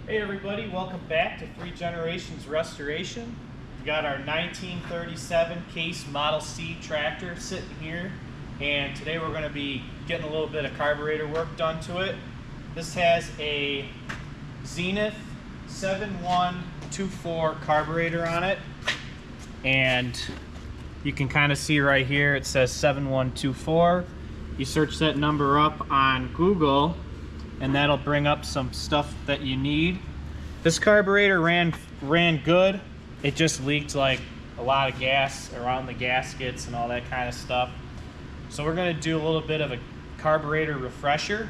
Hey everybody, welcome back to Three Generations Restoration. We got our 1937 Case Model C tractor sitting here, and today we're going to be getting a little bit of carburetor work done to it. This has a Zenith 7124 carburetor on it, and you can kind of see right here it says 7124. You search that number up on Google and that'll bring up some stuff that you need. This carburetor ran good. It just leaked like a lot of gas around the gaskets and all that kind of stuff. So we're going to do a little bit of a carburetor refresher.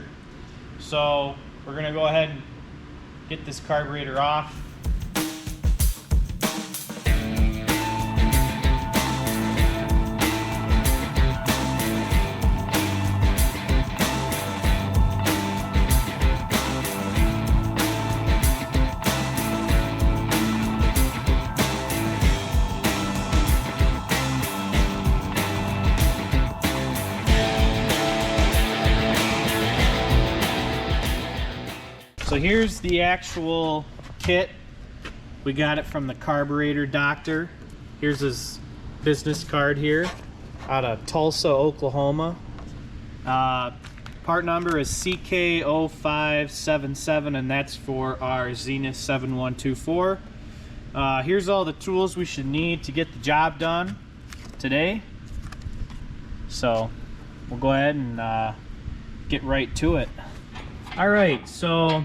So we're going to go ahead and get this carburetor off. So here's the actual kit. We got it from the Carburetor doctor. Here's his business card here out of Tulsa, Oklahoma. Part number is CK0577, and that's for our Zenith 7124. Here's all the tools we should need to get the job done today. So we'll go ahead and get right to it. All right, so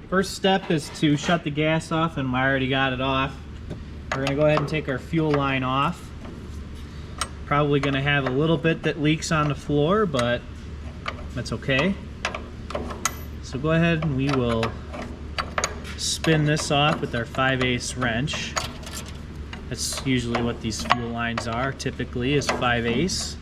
first step is to shut the gas off, and I already got it off. We're gonna go ahead and take our fuel line off. Probably gonna have a little bit that leaks on the floor, but that's okay. So go ahead and we will spin this off with our 5/8 wrench. That's usually what these fuel lines are, typically, is 5/8.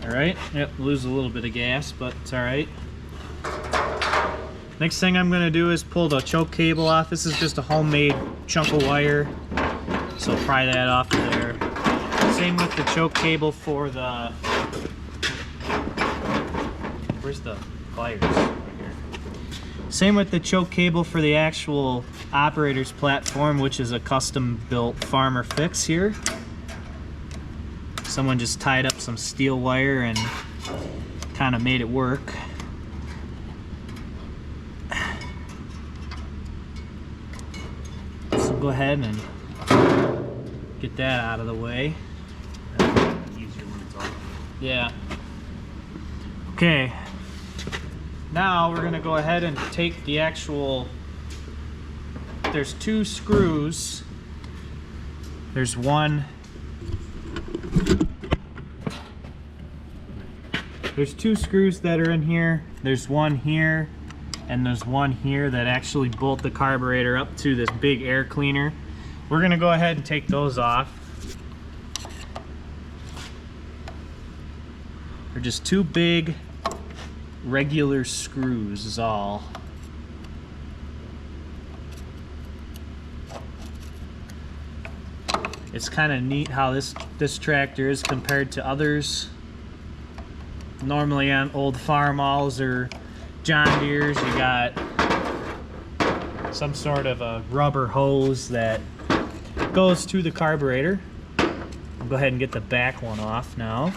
Alright, yep, lose a little bit of gas, but it's alright. Next thing I'm going to do is pull the choke cable off. This is just a homemade chunk of wire, so pry that off of there. Same with the choke cable for the... Where's the pliers? Right here. Same with the choke cable for the actual operator's platform, which is a custom built farmer fix here. Someone just tied up some steel wire and kind of made it work. So go ahead and get that out of the way. Easier when it's off. Yeah. Okay. Now we're gonna go ahead and take the actual, there's two screws. There's two screws that are in here. There's one here, and there's one here that actually bolt the carburetor up to this big air cleaner. We're gonna go ahead and take those off. They're just two big regular screws is all. It's kind of neat how this tractor is compared to others. Normally on old farmals or John Deeres, you got some sort of a rubber hose that goes to the carburetor. I'll go ahead and get the back one off now.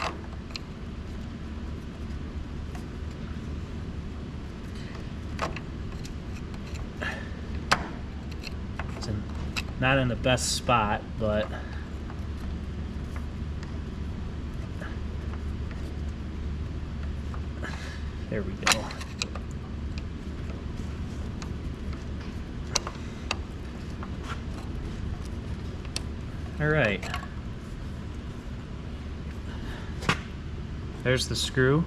It's not in the best spot, but there we go. All right. There's the screw.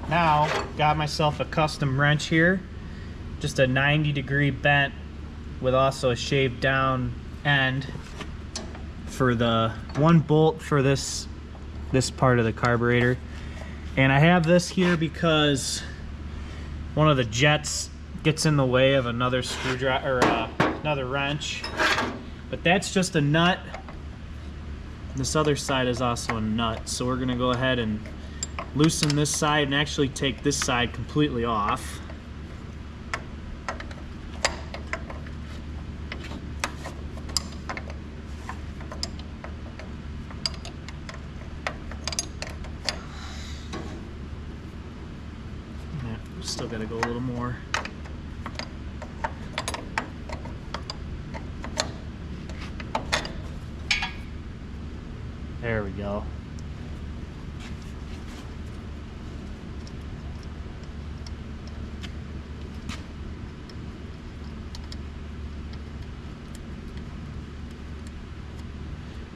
Now, got myself a custom wrench here. Just a 90-degree bent with also a shaved down end for the one bolt for this part of the carburetor. And I have this here because one of the jets gets in the way of another screwdriver or another wrench. But that's just a nut. This other side is also a nut, so we're gonna go ahead and loosen this side and actually take this side completely off. Still gotta go a little more. There we go.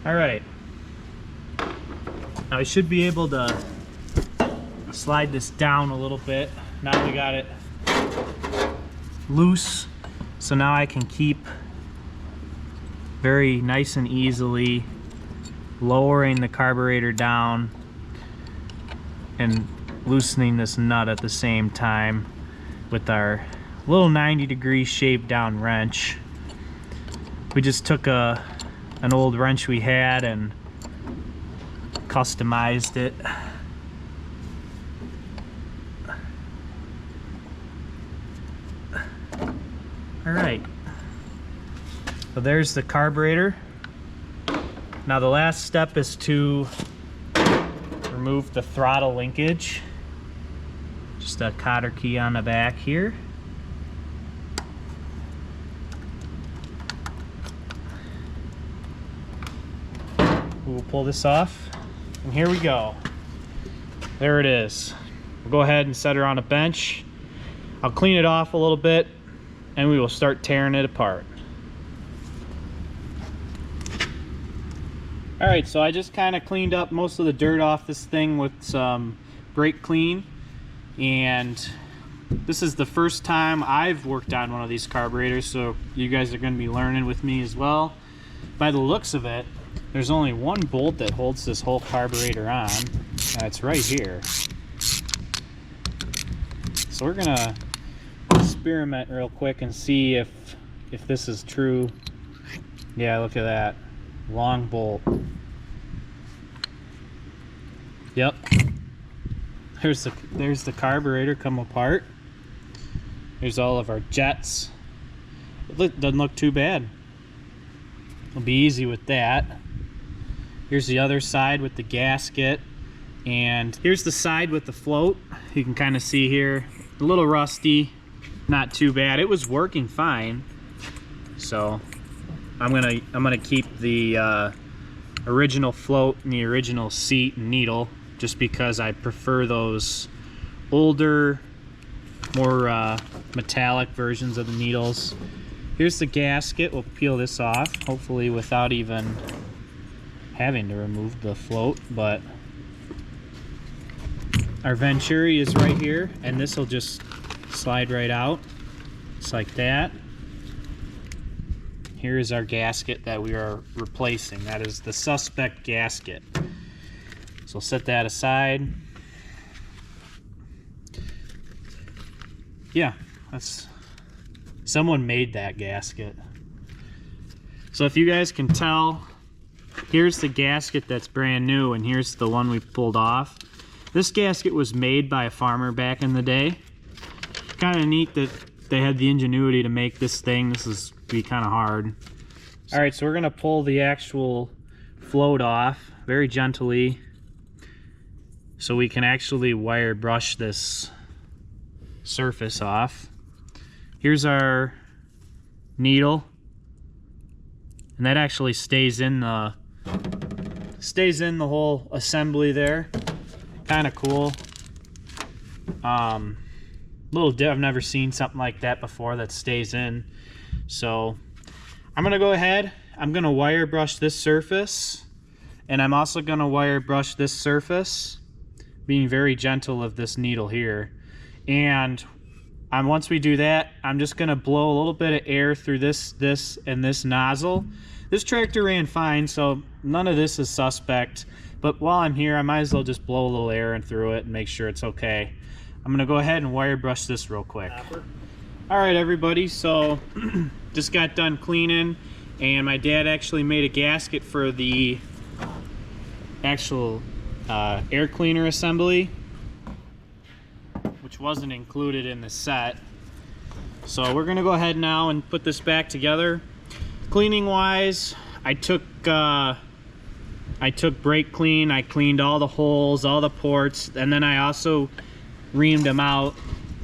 All right. Now I should be able to slide this down a little bit. Now we got it loose, so now I can keep very nice and easily lowering the carburetor down and loosening this nut at the same time with our little 90-degree shape down wrench. We just took an old wrench we had and customized it. All right, so there's the carburetor. Now the last step is to remove the throttle linkage. Just a cotter key on the back here. We'll pull this off, and here we go. There it is. We'll go ahead and set her on a bench. I'll clean it off a little bit, and we will start tearing it apart. All right, so I just kind of cleaned up most of the dirt off this thing with some brake clean, and this is the first time I've worked on one of these carburetors, so you guys are going to be learning with me as well. By the looks of it, there's only one bolt that holds this whole carburetor on, and it's right here. So we're gonna experiment real quick and see if this is true. Yeah, look at that long bolt. Yep, there's the carburetor come apart. Here's all of our jets. It doesn't look too bad. It'll be easy with that. Here's the other side with the gasket, and here's the side with the float. You can kind of see here, a little rusty. Not too bad. It was working fine. So I'm gonna keep the original float and the original seat and needle, just because I prefer those older, more metallic versions of the needles. Here's the gasket. We'll peel this off, hopefully without even having to remove the float, but our Venturi is right here, and this will just slide right out, just like that. Here is our gasket that we are replacing. That is the suspect gasket. So set that aside. Yeah, someone made that gasket. So if you guys can tell, here's the gasket that's brand new, and here's the one we pulled off. This gasket was made by a farmer back in the day. Kind of neat that they had the ingenuity to make this thing. This is be kind of hard. All right, so we're gonna pull the actual float off very gently, so we can actually wire brush this surface off. Here's our needle, and that actually stays in the whole assembly there. Kind of cool. I've never seen something like that before that stays in. So I'm gonna go ahead, I'm gonna wire brush this surface, and I'm also gonna wire brush this surface, being very gentle of this needle here. And once we do that, I'm just gonna blow a little bit of air through this and this nozzle. This tractor ran fine, so none of this is suspect, but while I'm here, I might as well just blow a little air in through it and make sure it's okay. I'm gonna go ahead and wire brush this real quick. All right, everybody, so just got done cleaning, and my dad actually made a gasket for the actual air cleaner assembly, which wasn't included in the set. So we're gonna go ahead now and put this back together. Cleaning wise, I took brake clean. I cleaned all the holes, all the ports, and then I also reamed them out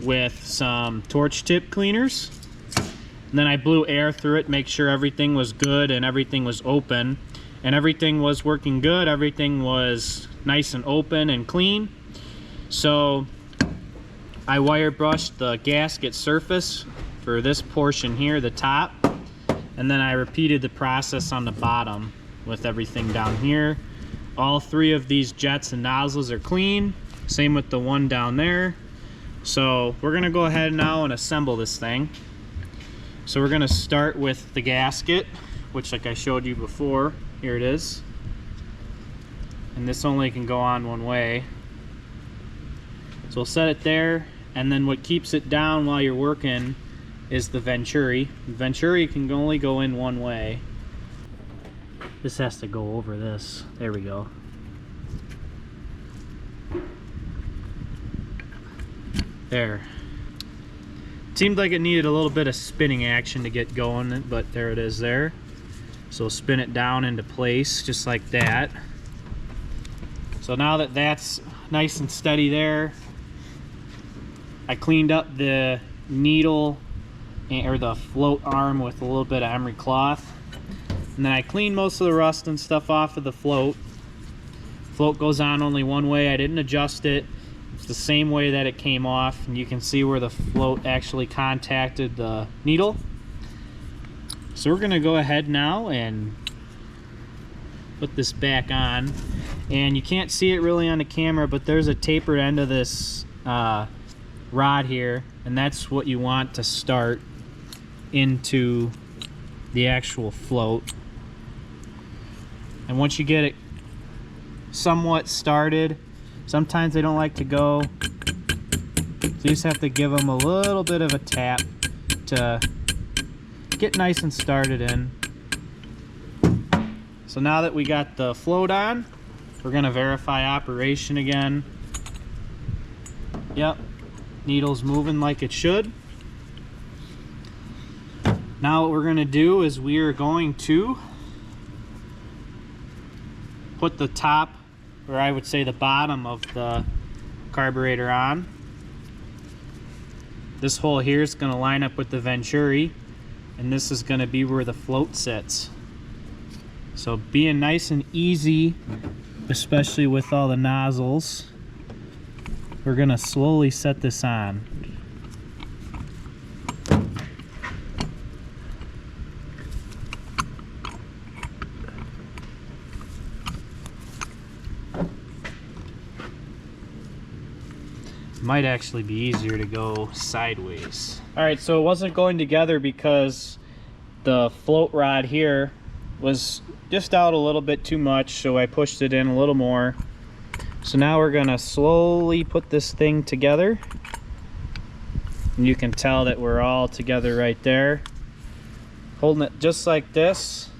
with some torch tip cleaners. And then I blew air through it, make sure everything was good and everything was open. And everything was working good. Everything was nice and open and clean. So I wire brushed the gasket surface for this portion here, the top. And then I repeated the process on the bottom with everything down here. All three of these jets and nozzles are clean. Same with the one down there. So we're gonna go ahead now and assemble this thing. So we're gonna start with the gasket, which like I showed you before, here it is. And this only can go on one way. So we'll set it there, and then what keeps it down while you're working is the venturi. The venturi can only go in one way. This has to go over this. There we go. There. Seemed like it needed a little bit of spinning action to get going, but there it is there. So we'll spin it down into place just like that. So now that that's nice and steady there, I cleaned up the needle or the float arm with a little bit of emery cloth. And then I cleaned most of the rust and stuff off of the float. Float goes on only one way. I didn't adjust it. It's the same way that it came off, and you can see where the float actually contacted the needle. So we're gonna go ahead now and put this back on. And you can't see it really on the camera, but there's a tapered end of this rod here, and that's what you want to start into the actual float. And once you get it somewhat started, sometimes they don't like to go, so you just have to give them a little bit of a tap to get nice and started in. So now that we got the float on, we're gonna verify operation again. Yep, needle's moving like it should. Now what we're gonna do is we are going to put the top, or I would say the bottom of the carburetor on. This hole here is going to line up with the venturi, and this is going to be where the float sits. So being nice and easy, especially with all the nozzles, we're going to slowly set this on. Might actually be easier to go sideways. All right, so it wasn't going together because the float rod here was just out a little bit too much, so I pushed it in a little more. So now we're gonna slowly put this thing together. And you can tell that we're all together right there. Holding it just like this,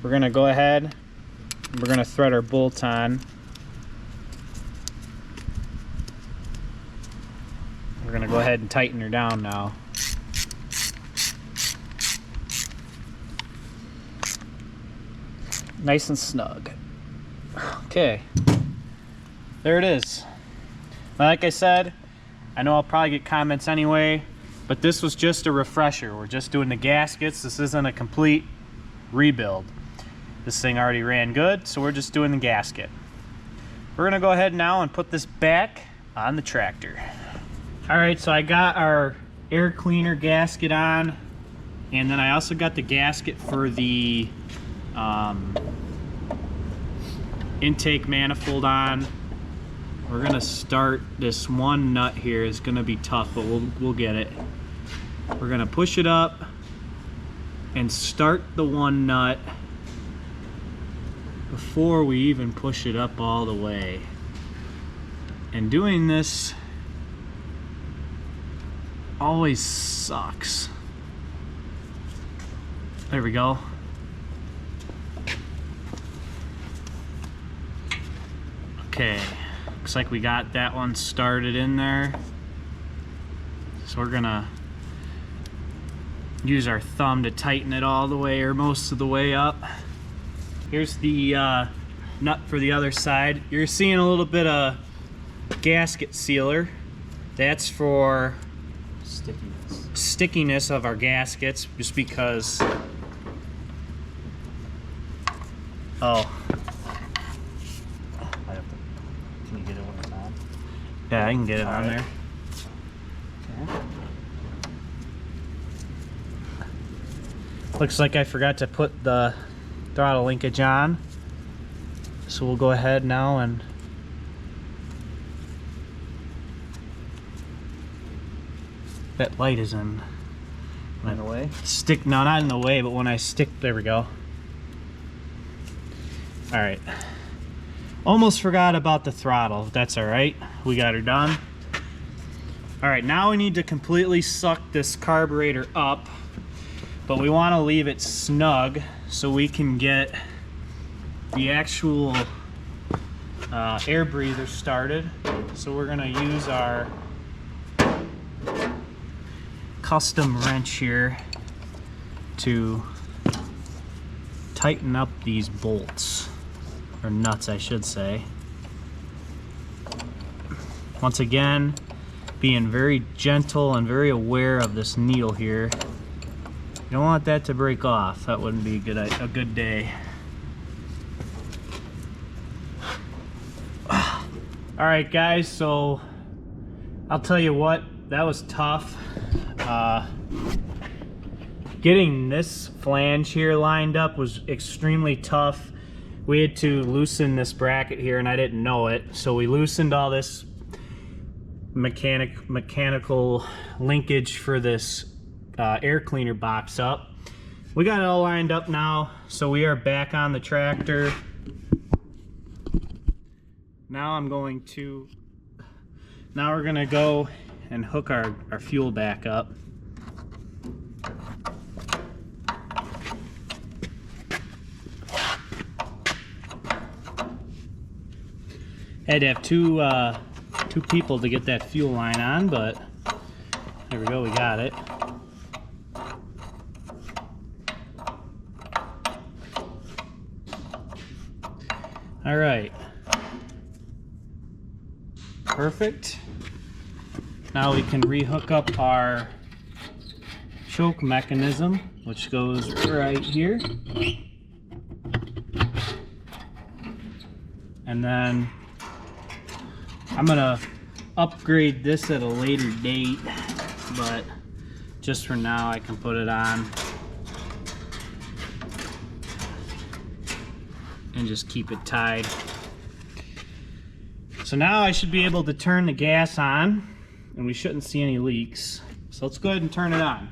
we're gonna go ahead and we're gonna thread our bolt on. We're gonna go ahead and tighten her down now. Nice and snug. Okay, there it is. Like I said, I know I'll probably get comments anyway, but this was just a refresher. We're just doing the gaskets. This isn't a complete rebuild. This thing already ran good, so we're just doing the gasket. We're gonna go ahead now and put this back on the tractor. All right, so I got our air cleaner gasket on, and then I also got the gasket for the intake manifold on. We're gonna start this one nut here. It's gonna be tough, but we'll get it. We're gonna push it up and start the one nut before we even push it up all the way. And doing this always sucks. There we go. Okay, looks like we got that one started in there. So we're gonna use our thumb to tighten it all the way or most of the way up. Here's the nut for the other side. You're seeing a little bit of gasket sealer. That's for stickiness of our gaskets, just because. Oh. Can you get it when it's on? Yeah, I can get it on there. Okay. Looks like I forgot to put the throttle linkage on. So we'll go ahead now and that light is in the way? Stick, no, not in the way, but when I stick, there we go. All right. Almost forgot about the throttle. That's all right. We got her done. All right, now we need to completely suck this carburetor up, but we want to leave it snug so we can get the actual air breather started. So we're gonna use our custom wrench here to tighten up these bolts, or nuts I should say. Once again, being very gentle and very aware of this needle here. You don't want that to break off. That wouldn't be a good day. All right, guys, so I'll tell you what, that was tough. Getting this flange here lined up was extremely tough. We had to loosen this bracket here and I didn't know it. So we loosened all this mechanical linkage for this air cleaner box up. We got it all lined up now, so we are back on the tractor. Now we're gonna go and hook our fuel back up. Had to have two people to get that fuel line on, but there we go, we got it. All right. Perfect. Now we can rehook up our choke mechanism, which goes right here. And then I'm gonna upgrade this at a later date, but just for now I can put it on and just keep it tied. So now I should be able to turn the gas on and we shouldn't see any leaks. So let's go ahead and turn it on.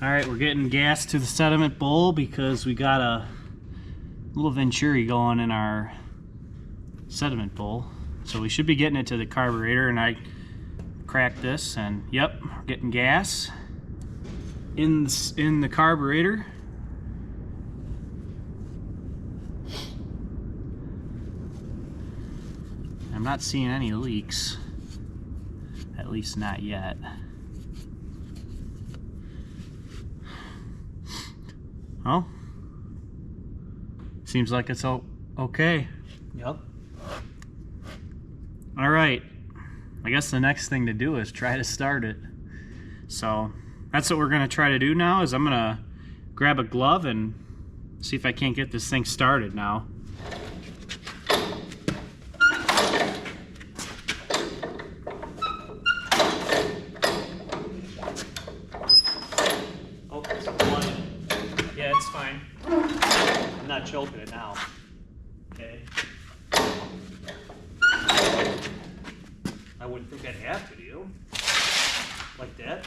All right, we're getting gas to the sediment bowl because we got a little venturi going in our sediment bowl. So we should be getting it to the carburetor, and I cracked this and yep, we're getting gas in the carburetor. I'm not seeing any leaks, at least not yet. Well, seems like it's okay. Yep. All right, I guess the next thing to do is try to start it. So that's what we're gonna try to do now, is I'm gonna grab a glove and see if I can't get this thing started now. Oh, it's one. Yeah, it's fine. I'm not choking it now. Okay. I wouldn't think I'd have to, do you? Like that?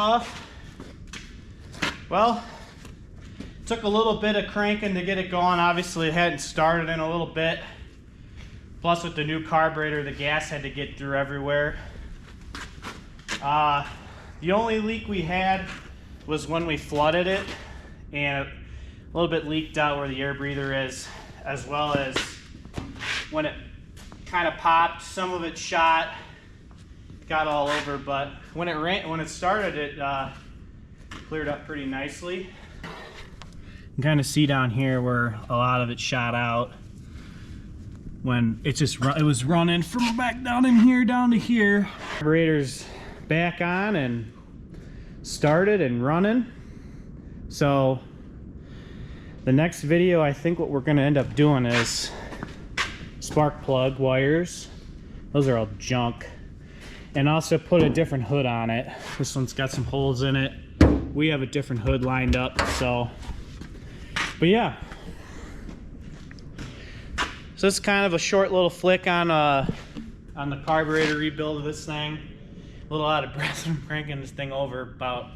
off. Well, took a little bit of cranking to get it going. Obviously it hadn't started in a little bit. Plus with the new carburetor, the gas had to get through everywhere. The only leak we had was when we flooded it, and a little bit leaked out where the air breather is, as well as when it kind of popped, some of it shot, got all over, but when it started, it cleared up pretty nicely. You can kind of see down here where a lot of it shot out when it was running from back down in here down to here. Carburetor's back on and started and running. So the next video, I think what we're going to end up doing is spark plug wires. Those are all junk. And also put a different hood on it. This one's got some holes in it. We have a different hood lined up, so. But yeah. So it's kind of a short little flick on the carburetor rebuild of this thing. A little out of breath from cranking this thing over about,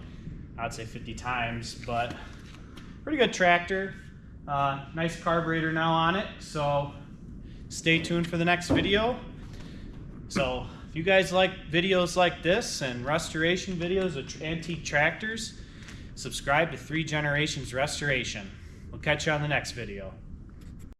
I'd say 50 times, but pretty good tractor. Nice carburetor now on it, so stay tuned for the next video. So if you guys like videos like this and restoration videos of antique tractors, subscribe to 3 Generations Restoration. We'll catch you on the next video.